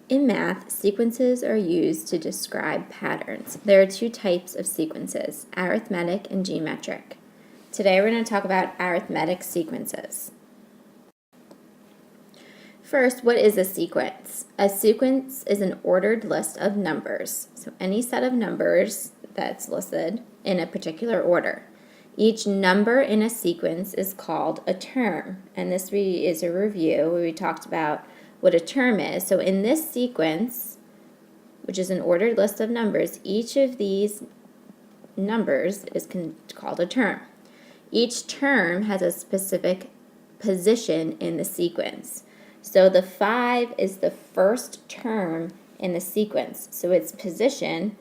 In math, sequences are used to describe patterns. There are two types of sequences, arithmetic and geometric. Today we're going to talk about arithmetic sequences. First, what is a sequence? A sequence is an ordered list of numbers. So any set of numbers that's listed in a particular order. Each number in a sequence is called a term. And this is a review where we talked about what a term is. So in this sequence, which is an ordered list of numbers, each of these numbers is called a term. Each term has a specific position in the sequence. So the 5 is the first term in the sequence, so its position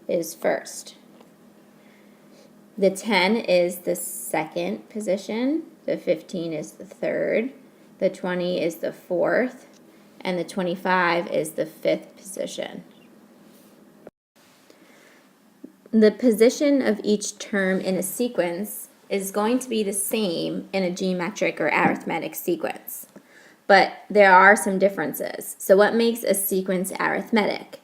is first. The 10 is the second position, the 15 is the third, the 20 is the fourth, and the 25 is the fifth position. The position of each term in a sequence is going to be the same in a geometric or arithmetic sequence. But there are some differences. So what makes a sequence arithmetic?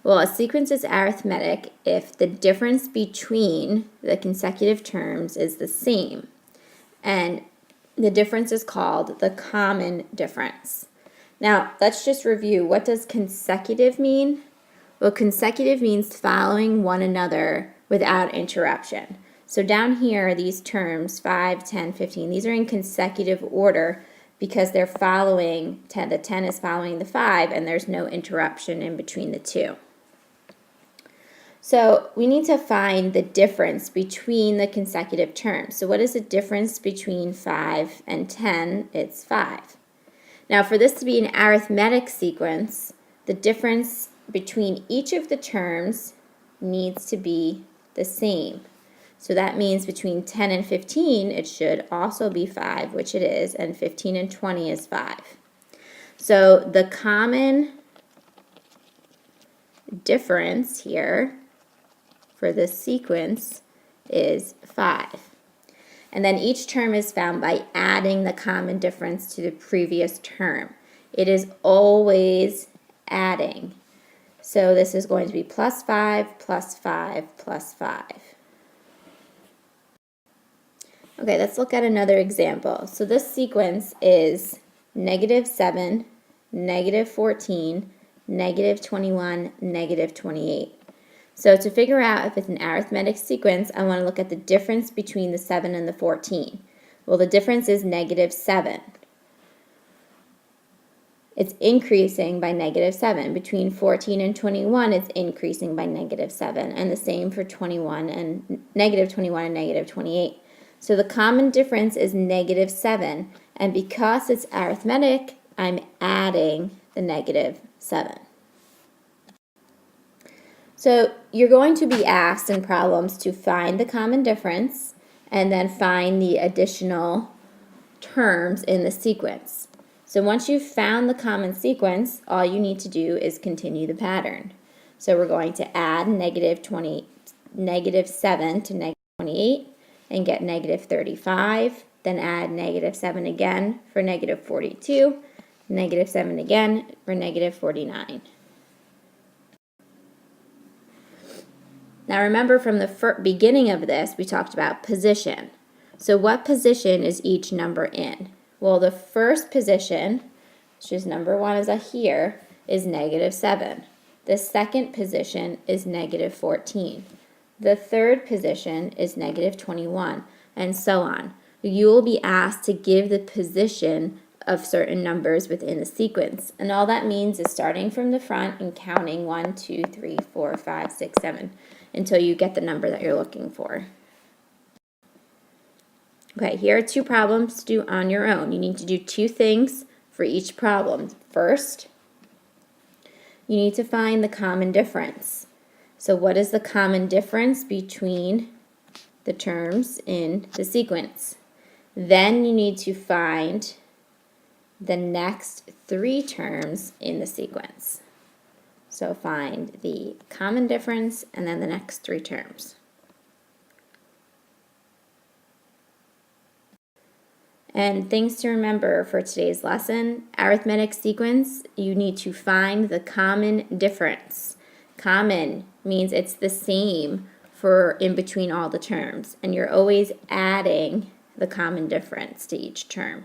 Well, a sequence is arithmetic if the difference between the consecutive terms is the same. And the difference is called the common difference. Now, let's just review. What does consecutive mean? Well, consecutive means following one another without interruption. So down here, these terms, 5, 10, 15, these are in consecutive order because they're following, the 10 is following the 5, and there's no interruption in between the two. So we need to find the difference between the consecutive terms. So what is the difference between 5 and 10? It's 5. Now for this to be an arithmetic sequence, the difference between each of the terms needs to be the same. So that means between 10 and 15, it should also be 5, which it is, and 15 and 20 is 5. So the common difference here for this sequence is 5. And then each term is found by adding the common difference to the previous term. It is always adding. So this is going to be plus 5, plus 5, plus 5. Okay, let's look at another example. So this sequence is -7, -14, -21, -28. So to figure out if it's an arithmetic sequence, I want to look at the difference between the 7 and the 14. Well, the difference is -7. It's increasing by -7. Between 14 and 21, it's increasing by -7. And the same for 21 and -21 and -28. So the common difference is -7. And because it's arithmetic, I'm adding the -7. So you're going to be asked in problems to find the common difference and then find the additional terms in the sequence. So once you've found the common sequence, all you need to do is continue the pattern. So we're going to add -7 to -28 and get -35, then add -7 again for -42, -7 again for -49. Now remember from the beginning of this, we talked about position. So what position is each number in? Well, the first position, which is number 1 is here, is -7. The second position is -14. The third position is -21, and so on. You will be asked to give the position of certain numbers within the sequence. And all that means is starting from the front and counting 1, 2, 3, 4, 5, 6, 7 until you get the number that you're looking for. Okay, here are 2 problems to do on your own. You need to do 2 things for each problem. First, you need to find the common difference. So what is the common difference between the terms in the sequence? Then you need to find the next 3 terms in the sequence. So find the common difference and then the next 3 terms. And things to remember for today's lesson: arithmetic sequence, you need to find the common difference. Common means it's the same for in between all the terms, and you're always adding the common difference to each term.